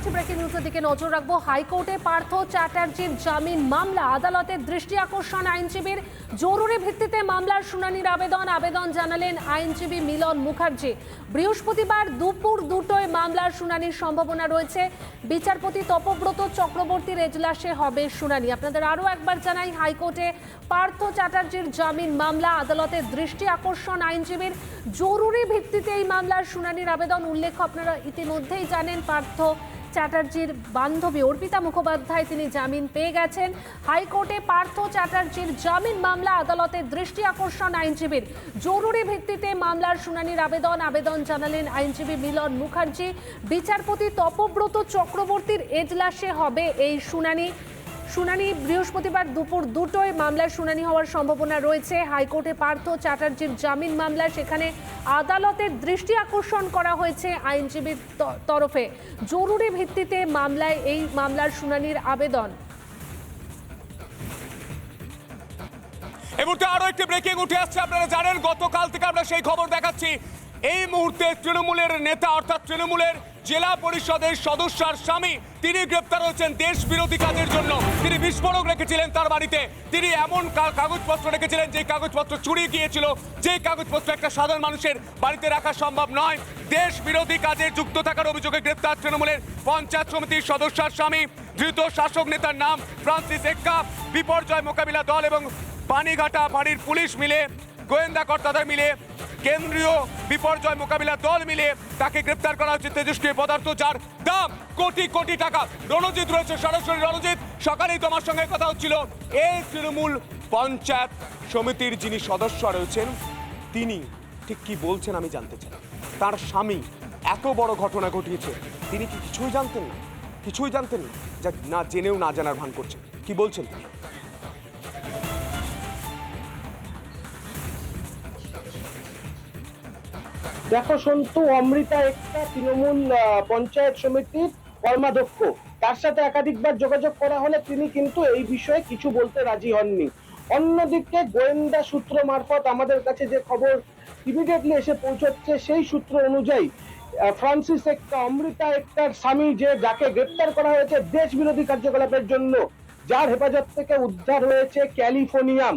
পরবর্তী ব্রেকিং নিউজের দিকে নজর রাখবো। হাইকোর্টে পার্থ চ্যাটার্জির জামিন মামলা, আদালতের দৃষ্টি আকর্ষণ আইনজীবীর। জরুরি ভিত্তিতে মামলার শুনানির আবেদন জানালেন আইনজীবী মিলন মুখার্জি। বৃহস্পতিবার দুপুর 2টায় মামলার শুনানির সম্ভাবনা রয়েছে। বিচারপতি তপব্রত চক্রবর্তীর এজলাসে হবে শুনানি। আপনাদের আরও একবার জানাই, হাইকোর্টে পার্থ চ্যাটার্জির জামিন মামলা, আদালতের দৃষ্টি আকর্ষণ আইনজীবীর। জরুরি ভিত্তিতে এই মামলার শুনানির আবেদন। উল্লেখ আপনারা ইতিমধ্যেই জানেন, পার্থ চ্যাটার্জির বান্ধবী অর্পিতা মুখোপাধ্যায় তিনি জামিন পেয়ে গেছেন। হাইকোর্টে পার্থ চ্যাটার্জির জামিন মামলা, আদালতের দৃষ্টি আকর্ষণ আইনজীবীর। জরুরি ভিত্তিতে মামলার শুনানির আবেদন জানালেন আইনজীবী মিলন মুখার্জি। বিচারপতি তপব্রত চক্রবর্তীর এজলাসে হবে এই শুনানি বৃহস্পতিবার দুপুর 2টায় মামলার শুনানি হওয়ার সম্ভাবনা রয়েছে। হাইকোর্টে পার্থ চ্যাটার্জির জামিন মামলা, সেখানে আদালতের দৃষ্টি আকর্ষণ করা হয়েছে আইনজীবীর তরফে। জরুরি ভিত্তিতে এই মামলার শুনানির আবেদন। এই মুহূর্তে আরো একটি ব্রেকিং উঠে আসছে। আপনারা জানেন, গতকাল থেকে আমরা সেই খবর দেখাচ্ছি। এই মুহূর্তে তৃণমূলের নেতা, অর্থাৎ তৃণমূলের জেলা পরিষদের সদস্যার স্বামী, তিনি গ্রেপ্তার হয়েছেন দেশ বিরোধী কাজের জন্য। তিনি বিস্ফোরক রেখেছিলেন তার বাড়িতে। তিনি এমন কাগজপত্র রেখেছিলেন যে কাগজপত্র চুরি গিয়েছিল, যে কাগজপত্র একটা সাধারণ মানুষের বাড়িতে রাখা সম্ভব নয়। দেশ বিরোধী কাজে যুক্ত থাকার অভিযোগে গ্রেপ্তার তৃণমূলের পঞ্চায়েত সমিতির সদস্যার স্বামী। ধৃত শাসক নেতার নাম ফ্রান্সিস এক্কা। বিপর্যয় মোকাবিলা দল এবং পানিঘাটা ফাঁড়ির পুলিশ মিলে, গোয়েন্দা কর্তাদের মিলে, কেন্দ্রীয় বিপর্যয় মোকাবিলা দল মিলে তাকে গ্রেপ্তার করা হচ্ছে। তেজস্ক্রিয় পদার্থ যার দাম কোটি কোটি টাকা। রণজিৎ রয়েছে সরাসরি। রণজিৎ, সকালেই তোমার সঙ্গে কথা হচ্ছিল। এই তৃণমূল পঞ্চায়েত সমিতির যিনি সদস্য রয়েছেন, তিনি ঠিক কি বলছেন আমি জানতে চাই। তার স্বামী এত বড় ঘটনা ঘটিয়েছে, তিনি কি কিছুই জানতেন না? কিছুই জানতেন না, যা না জেনেও না জানার ভান করছেন। কি বলছেন? দেখো সন্তু, অমৃতা একটা তৃণমূল পঞ্চায়েত সমিতির কর্মাধ্যক্ষ। তার সাথে একাধিকবার যোগাযোগ করা হলে তিনি কিন্তু এই বিষয়ে কিছু বলতে রাজি হননি। অন্যদিকে গোয়েন্দা সূত্র মারফত আমাদের কাছে যে খবর ইমিডিয়েটলি এসে পৌঁছচ্ছে, সেই সূত্র অনুযায়ী ফ্রান্সিস একটা, অমৃতা একটার স্বামী, যাকে গ্রেপ্তার করা হয়েছে দেশ বিরোধী কার্যকলাপের জন্য, যার হেফাজত থেকে উদ্ধার হয়েছে ক্যালিফোর্নিয়াম।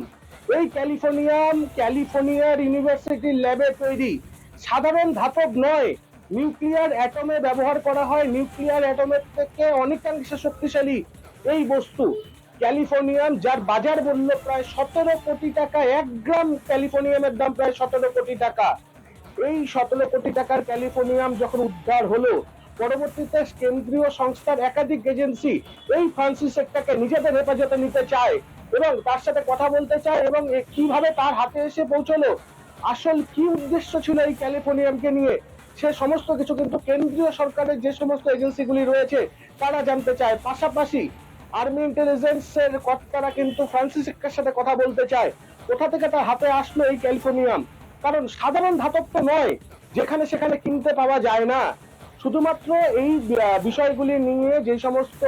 এই ক্যালিফোর্নিয়ার ইউনিভার্সিটির ল্যাবে তৈরি সাধারণ ধাতব নয়, নিউক্লিয়ার অ্যাটমে ব্যবহার করা হয়। নিউক্লিয়ার অ্যাটমের থেকে অনেকাংশে শক্তিশালী এই বস্তু ক্যালিফোর্নিয়াম, যার বাজার মূল্য প্রায় 17 কোটি টাকা। 1 গ্রাম ক্যালিফোর্নিয়ামের দাম প্রায় 17 কোটি টাকা। এই 17 কোটি টাকার ক্যালিফোর্নিয়াম যখন উদ্ধার হলো, পরবর্তীতে কেন্দ্রীয় সংস্থার একাধিক এজেন্সি এই ফ্রান্সিস একটাকে নিজেদের হেফাজতে নিতে চায় এবং তার সাথে কথা বলতে চায়, এবং কিভাবে তার হাতে এসে পৌঁছলো, আসল কি উদ্দেশ্য ছিল এই ক্যালিফোর্নিয়ামকে নিয়ে, সে সমস্ত কিছু কিন্তু কেন্দ্রীয় সরকারের যে সমস্ত এজেন্সিগুলি রয়েছে তারা জানতে চায়। পাশাপাশি আর্মি ইন্টেলিজেন্সের কর্তারা কিন্তু ফ্রান্সিস এক্কার সাথে কথা বলতে চায়, কোথা থেকে তার হাতে আসলো এই ক্যালিফোর্নিয়াম। কারণ সাধারণ ধাতব তো নয়, যেখানে সেখানে কিনতে পাওয়া যায় না। শুধুমাত্র এই বিষয়গুলি নিয়ে যে সমস্ত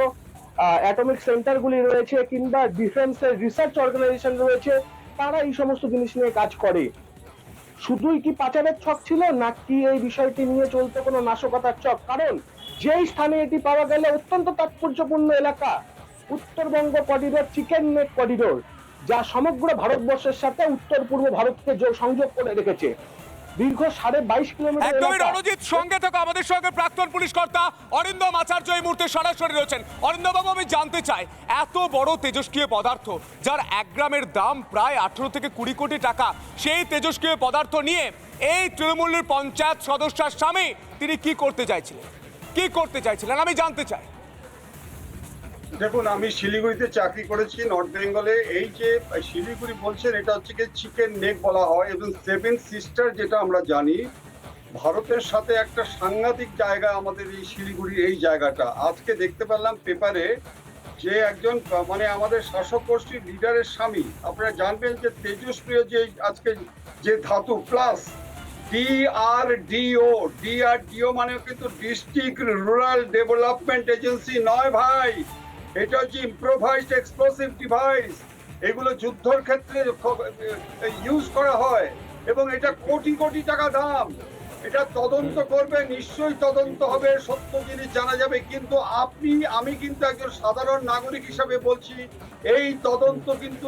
অ্যাটমিক সেন্টারগুলি রয়েছে কিংবা ডিফেন্সের রিসার্চ অর্গানাইজেশন রয়েছে, তারা এই সমস্ত জিনিস নিয়ে কাজ করে। শুধুই কি পাচারের ছক ছিল, নাকি এই বিষয়টি নিয়ে চলতে কোনো নাশকতার ছক? কারণ যেই স্থানে এটি পাওয়া গেলে অত্যন্ত তাৎপর্যপূর্ণ এলাকা, Uttarbanga corridor, chicken neck corridor, যা সমগ্র ভারতবর্ষের সাথে উত্তর পূর্ব ভারতকে সংযোগ করে রেখেছে। দীর্ঘ 22.5 কিলোমিটার। একদমই রণজিৎ, সঙ্গে থাকো আমাদের সঙ্গে প্রাক্তন পুলিশ কর্তা অরিন্দম আচার্য এই মুহূর্তে সরাসরি রয়েছেন। অরিন্দম বাবু, আমি জানতে চাই, এত বড় তেজস্ক্রিয় পদার্থ যার 1 গ্রামের দাম প্রায় 18 থেকে 20 কোটি টাকা, সেই তেজস্ক্রিয় পদার্থ নিয়ে এই তৃণমূলের পঞ্চায়েত সদস্যার স্বামী তিনি কি করতে চাইছিলেন আমি জানতে চাই। দেখুন, আমি শিলিগুড়িতে চাকরি করেছি, নর্থ বেঙ্গলে। এই যে শিলিগুড়ি বলছেন, এটা হচ্ছে কি চিকেন নেক বলা হয়, এবং 7 সিস্টার যেটা আমরা জানি, ভারতের সাথে একটা সাংঘাতিক জায়গা আমাদের এই শিলিগুড়ির এই জায়গাটা। আজকে দেখতে পেলাম পেপারে যে একজন মানে আমাদের শাসক গোষ্ঠীর লিডারের স্বামী। আপনারা জানবেন যে তেজস্ক্রিয় যে আজকে যে ধাতু প্লাস ডিআরডিও মানে কিন্তু ডিস্ট্রিক্ট রুরাল ডেভেলপমেন্ট এজেন্সি নয় ভাই, এটা হচ্ছে ইম্প্রোভাইজড এক্সপ্লোসিভ ডিভাইস। এগুলো যুদ্ধের ক্ষেত্রে ইউজ করা হয় এবং এটা কোটি কোটি টাকা দাম। এটা তদন্ত করবে, নিশ্চয়ই তদন্ত হবে, সত্য জিনিস জানা যাবে। কিন্তু আমি কিন্তু একজন সাধারণ নাগরিক হিসাবে বলছি, এই তদন্ত কিন্তু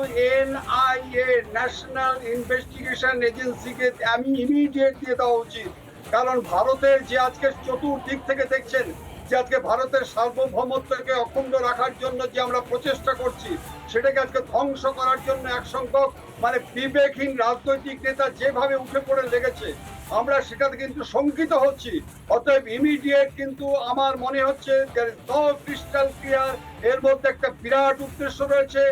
NIA, ন্যাশনাল ইনভেস্টিগেশন এজেন্সিকে আমি ইমিডিয়েট দিয়ে দেওয়া উচিত। কারণ ভারতের যে আজকে চতুর্দিক থেকে দেখছেন যে আজকে ভারতের সার্বভৌমত্বকে অখণ্ড রাখার জন্য যে আমরা প্রচেষ্টা করছি, সেটাকে আজকে ধ্বংস করার জন্য এক সংখ্যক বিবেকহীন রাজনৈতিক নেতা যেভাবে উঠে পড়ে লেগেছে, আমরা সেটাতে কিন্তু শঙ্কিত হচ্ছি। অতএব ইমিডিয়েট কিন্তু আমার মনে হচ্ছে ক্রিস্টাল ক্লিয়ার এর মধ্যে একটা বিরাট উদ্দেশ্য রয়েছে।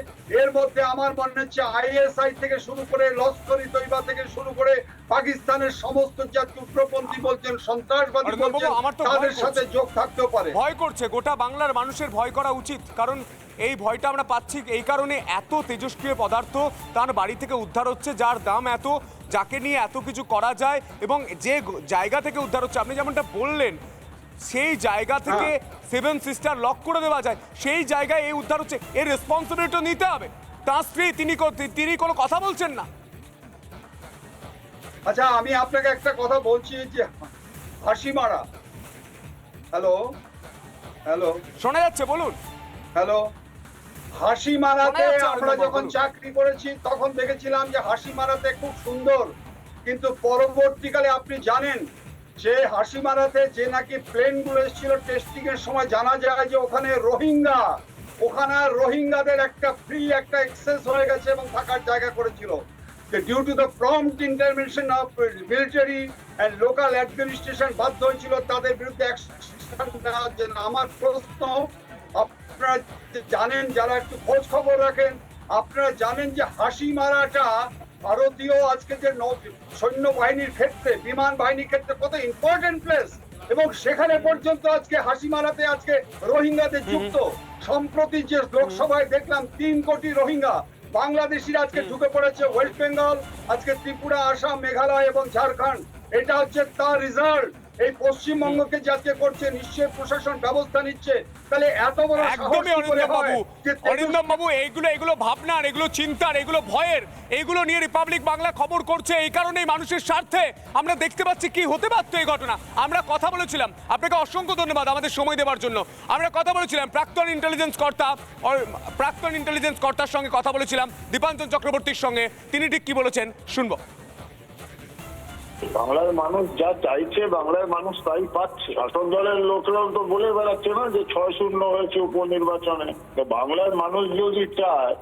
এর মধ্যে আমার মনে হচ্ছে ISI থেকে শুরু করে লস্কর-ই তৈবা থেকে শুরু করে পাকিস্তানের সমস্ত যা উগ্রপন্থী বলছেন, সন্ত্রাসবাদী বলছেন, তাদের সাথে যোগ থাকতেও পারে। ভয় করছে, গোটা বাংলার মানুষের ভয় করা উচিত, কারণ এই ভয়টা আমরা পাচ্ছি এই কারণে এত তেজস্ক্রিয় পদার্থ তার বাড়ি থেকে উদ্ধার হচ্ছে, যার দাম এত, যাকে নিয়ে এত কিছু করা যায়, এবং যে জায়গা থেকে উদ্ধার হচ্ছে আপনি যেমনটা বললেন, সেই জায়গা থেকে 7 সিস্টার লক করে দেওয়া যায়, সেই জায়গায় এই উদ্ধার হচ্ছে, এর রেসপন্সিবিলিটি নিতে হবে। তার স্ত্রী তিনি কোনো কথা বলছেন না। আচ্ছা, আমি আপনাকে একটা কথা বলছি যে হাসিমারা, হ্যালো হ্যালো শোনা যাচ্ছে, বলুন। হ্যালো, হাসিমারাতে শোনা যাচ্ছে, আমরা অরিন্দম যখন বাবু। চাকরি করেছি তখন দেখেছিলাম যে হাসিমারাতে খুব সুন্দর, কিন্তু পরবর্তীকালে আপনি জানেন যে হাসিমারাতে যে নাকি প্লেনগুলো এসেছিল টেস্টিং এর সময় জানা যায় যে ওখানে রোহিঙ্গাদের একটা ফ্রি একটা অ্যাক্সেস হয়ে গেছে এবং থাকার জায়গা করেছিল। Due to the prompt intervention of military and local administration বাধ্য হয়েছিল তাদের বিরুদ্ধে অ্যাকশন নেওয়ার জন্য। আমার প্রশ্ন, আপনারা জানেন, যারা একটু খোঁজ খবর রাখেন, আপনারা জানেন যে হাসিমারাটা ভারতীয় আজকে যে সৈন্যবাহিনীর ক্ষেত্রে, বিমান বাহিনীর ক্ষেত্রে কত ইম্পর্টেন্ট প্লেস, এবং সেখানে পর্যন্ত আজকে হাসিমারাতে আজকে রোহিঙ্গাদের যুক্ত। সম্প্রতি যে লোকসভায় দেখলাম 3 কোটি রোহিঙ্গা বাংলাদেশিরা আজকে ঢুকে পড়েছে ওয়েস্ট বেঙ্গল, আজকে ত্রিপুরা, আসাম, মেঘালয় এবং ঝাড়খণ্ড। এটা হচ্ছে তার রেজাল্ট। এই পশ্চিমবঙ্গকে যাতে করছে, নিশ্চয়ই প্রশাসন ব্যবস্থা নিচ্ছে। তাহলে এত বড় একদমই অরিন্দম বাবু, এগুলো ভাবনার, এগুলো চিন্তার, এগুলো ভয়ের, এগুলো নিয়ে রিপাবলিক বাংলা খবর করছে। এই কারণেই মানুষের স্বার্থে আমরা দেখতে পাচ্ছি কি হতে পারতো এই ঘটনা। আমরা কথা বলেছিলাম, আপনাকে অসংখ্য ধন্যবাদ আমাদের সময় দেওয়ার জন্য। আমরা কথা বলেছিলাম প্রাক্তন ইন্টেলিজেন্স কর্তার সঙ্গে কথা বলেছিলাম, দীপাঞ্জন চক্রবর্তীর সঙ্গে। তিনি ঠিক কি বলেছেন শুনবো। বাংলার মানুষ যা চাইছে বাংলার মানুষ তাই পাচ্ছে। শাসক দলের লোকরাও তো বলে বেড়াচ্ছে না যে 6-0 হয়েছে উপনির্বাচনে। তো বাংলার মানুষ যদি চায়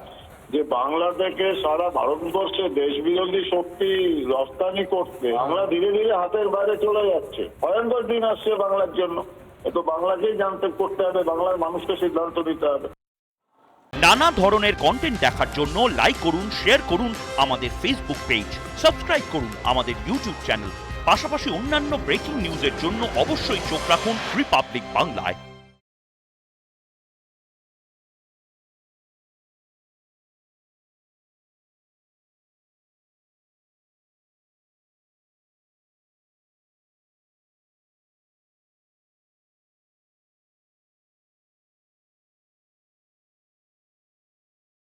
যে বাংলা থেকে সারা ভারতবর্ষে দেশ বিরোধী শক্তি রপ্তানি করতে, বাংলা ধীরে ধীরে হাতের বাইরে চলে যাচ্ছে। ভয়ঙ্কর দিন আসছে বাংলার জন্য। তো বাংলাকেই জানতে করতে হবে, বাংলার মানুষকে সিদ্ধান্ত নিতে হবে। নানা ধরনের কন্টেন্ট দেখার জন্য লাইক করুন, শেয়ার করুন আমাদের ফেসবুক পেজ, সাবস্ক্রাইব করুন আমাদের ইউটিউব চ্যানেল। পাশাপাশি অন্যান্য ব্রেকিং নিউজের জন্য অবশ্যই চোখ রাখুন রিপাবলিক বাংলায়।